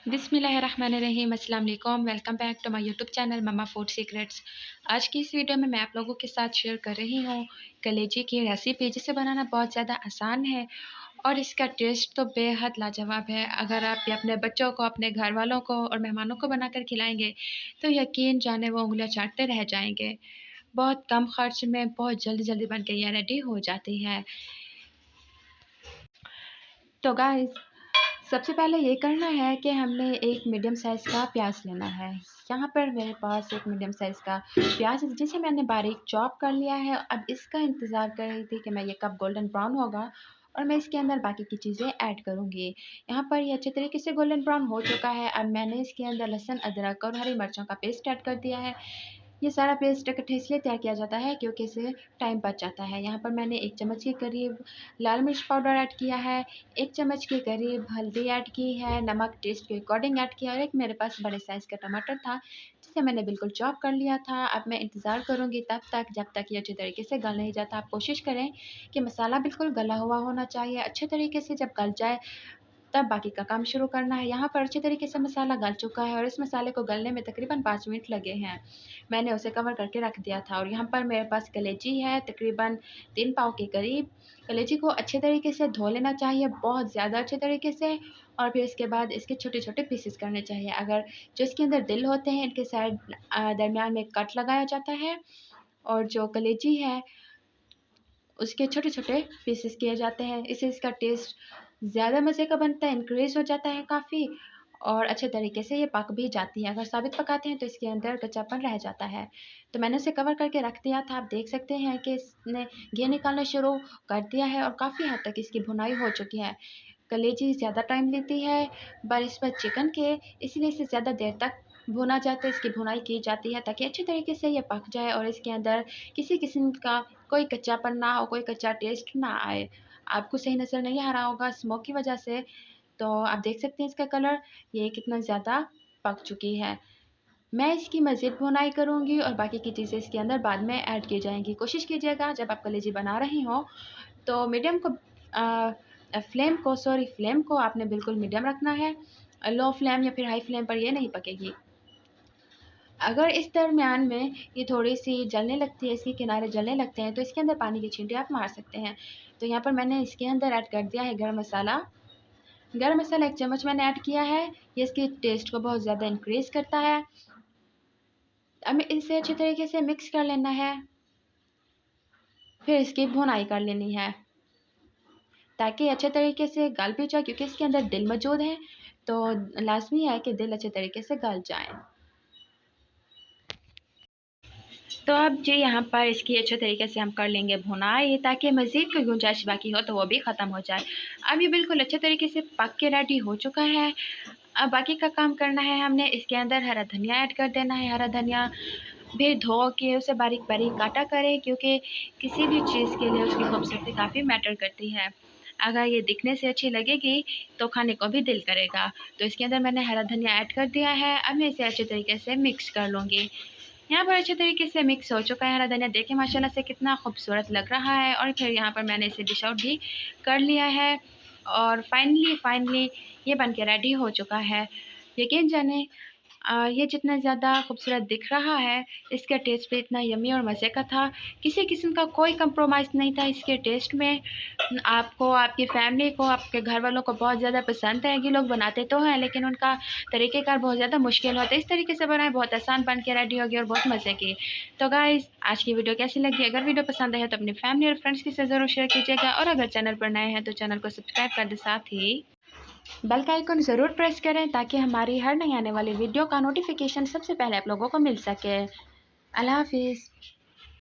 बिस्मिल्लाहिर्रहमानिर्रहीम, अस्सलाम वालेकुम। Welcome back to my YouTube channel mamma food secrets. आज की इस वीडियो में मैं आप लोगों के साथ शेयर कर रही हूँ कलेजी की रेसिपी, जिसे बनाना बहुत ज़्यादा आसान है और इसका टेस्ट तो बेहद लाजवाब है। अगर आप ये अपने बच्चों को, अपने घर वालों को और मेहमानों को बनाकर खिलाएंगे तो यकीन जाने वो उंगलियां चाटते रह जाएंगे। बहुत कम खर्च में बहुत जल्दी जल्दी बन के ये रेडी हो जाती है। तो गाइस, सबसे पहले ये करना है कि हमने एक मीडियम साइज़ का प्याज लेना है। यहाँ पर मेरे पास एक मीडियम साइज़ का प्याज है, जिसे मैंने बारीक चॉप कर लिया है। अब इसका इंतज़ार कर रही थी कि मैं ये कब गोल्डन ब्राउन होगा और मैं इसके अंदर बाकी की चीज़ें ऐड करूँगी। यहाँ पर ये अच्छे तरीके से गोल्डन ब्राउन हो चुका है। अब मैंने इसके अंदर लहसुन, अदरक और हरी मिर्चों का पेस्ट ऐड कर दिया है। ये सारा पेस्ट इकट्ठे इसलिए तैयार किया जाता है क्योंकि इससे टाइम बच जाता है। यहाँ पर मैंने 1 चम्मच के करीब लाल मिर्च पाउडर ऐड किया है, 1 चम्मच के करीब हल्दी ऐड की है, नमक टेस्ट के अकॉर्डिंग ऐड किया और एक मेरे पास बड़े साइज़ का टमाटर था, जिसे मैंने बिल्कुल चॉप कर लिया था। अब मैं इंतज़ार करूँगी तब तक जब तक ये अच्छे तरीके से गल नहीं जाता। आप कोशिश करें कि मसाला बिल्कुल गला हुआ होना चाहिए। अच्छे तरीके से जब गल जाए तब बाकी का काम शुरू करना है। यहाँ पर अच्छे तरीके से मसाला गल चुका है और इस मसाले को गलने में तकरीबन 5 मिनट लगे हैं। मैंने उसे कवर करके रख दिया था और यहाँ पर मेरे पास कलेजी है तकरीबन 3 पाव के करीब। कलेजी को अच्छे तरीके से धो लेना चाहिए, बहुत ज़्यादा अच्छे तरीके से, और फिर इसके बाद इसके छोटे-छोटे पीसेस करने चाहिए। अगर जो इसके अंदर दिल होते हैं, इनके साइड दरमियान में कट लगाया जाता है और जो कलेजी है उसके छोटे-छोटे पीसेस किए जाते हैं। इससे इसका टेस्ट ज़्यादा मज़े का बनता है, इंक्रीज़ हो जाता है काफ़ी और अच्छे तरीके से ये पक भी जाती है। अगर साबित पकाते हैं तो इसके अंदर कच्चापन रह जाता है। तो मैंने उसे कवर करके रख दिया था। आप देख सकते हैं कि इसने घी निकालना शुरू कर दिया है और काफ़ी हद तक इसकी भुनाई हो चुकी है। कलेजी ज़्यादा टाइम लेती है बनिस्बत चिकन के, इसलिए इसे ज़्यादा देर तक भुना जाता है, इसकी भुनाई की जाती है ताकि अच्छे तरीके से ये पक जाए और इसके अंदर किसी किस्म का कोई कच्चापन ना हो, कोई कच्चा टेस्ट ना आए। आपको सही नज़र नहीं आ रहा होगा स्मोक की वजह से, तो आप देख सकते हैं इसका कलर ये कितना ज़्यादा पक चुकी है। मैं इसकी मज़ीद भुनाई करूँगी और बाकी की चीज़ें इसके अंदर बाद में ऐड की जाएँगी। कोशिश कीजिएगा जब आप कलेजी बना रही हों तो फ्लेम को आपने बिल्कुल मीडियम रखना है। लो फ्लेम या फिर हाई फ्लेम पर ये नहीं पकेगी। अगर इस दरमियान में ये थोड़ी-सी जलने लगती है, इसके किनारे जलने लगते हैं, तो इसके अंदर पानी की छींटे आप मार सकते हैं। तो यहाँ पर मैंने इसके अंदर ऐड कर दिया है गरम मसाला। गरम मसाला 1 चम्मच मैंने ऐड किया है। ये इसके टेस्ट को बहुत ज़्यादा इंक्रीज़ करता है। अब इसे अच्छे तरीके से मिक्स कर लेना है। फिर इसकी भुनाई कर लेनी है ताकि अच्छे तरीके से गल भी जाए, क्योंकि इसके अंदर दिल मौजूद है, तो लाज़मी है कि दिल अच्छे तरीके से गल जाए। तो अब जी यहाँ पर इसकी अच्छे तरीके से हम कर लेंगे भुनाई, ताकि मज़ीद कोई गुंजाइश बाकी हो तो वो भी ख़त्म हो जाए। अब ये बिल्कुल अच्छे तरीके से पक के रेडी हो चुका है। अब बाकी का काम करना है हमने, इसके अंदर हरा धनिया ऐड कर देना है। हरा धनिया भी धो के उसे बारीक बारीक काटा करें, क्योंकि किसी भी चीज़ के लिए उसकी खूबसूरती काफ़ी मैटर करती है। अगर ये दिखने से अच्छी लगेगी तो खाने को भी दिल करेगा। तो इसके अंदर मैंने हरा धनिया ऐड कर दिया है। अब मैं इसे अच्छे तरीके से मिक्स कर लूँगी। यहाँ पर अच्छे तरीके से मिक्स हो चुका है हरा धनिया, देखें माशाल्लाह से कितना खूबसूरत लग रहा है। और फिर यहाँ पर मैंने इसे डिश आउट भी कर लिया है और फाइनली ये बन के रेडी हो चुका है। यकीन जाने ये जितना ज़्यादा खूबसूरत दिख रहा है, इसका टेस्ट भी इतना यम्मी और मज़े का था। किसी किस्म का कोई कंप्रोमाइज़ नहीं था इसके टेस्ट में। आपको, आपकी फैमिली को, आपके घर वालों को बहुत ज़्यादा पसंद आएगी। लोग बनाते तो हैं लेकिन उनका तरीक़ेकार बहुत ज़्यादा मुश्किल होता है। इस तरीके से बनाएं, बहुत आसान बन के रेडी होगी और बहुत मज़े की। तो गाइज़, आज की वीडियो कैसी लगी? अगर वीडियो पसंद आए तो अपनी फैमिली और फ्रेंड्स के साथ ज़रूर शेयर कीजिएगा और अगर चैनल पर नए हैं तो चैनल को सब्सक्राइब कर दें, साथ ही बेल का आइकन ज़रूर प्रेस करें ताकि हमारी हर नई आने वाली वीडियो का नोटिफिकेशन सबसे पहले आप लोगों को मिल सके। अल्लाह हाफ़िज़।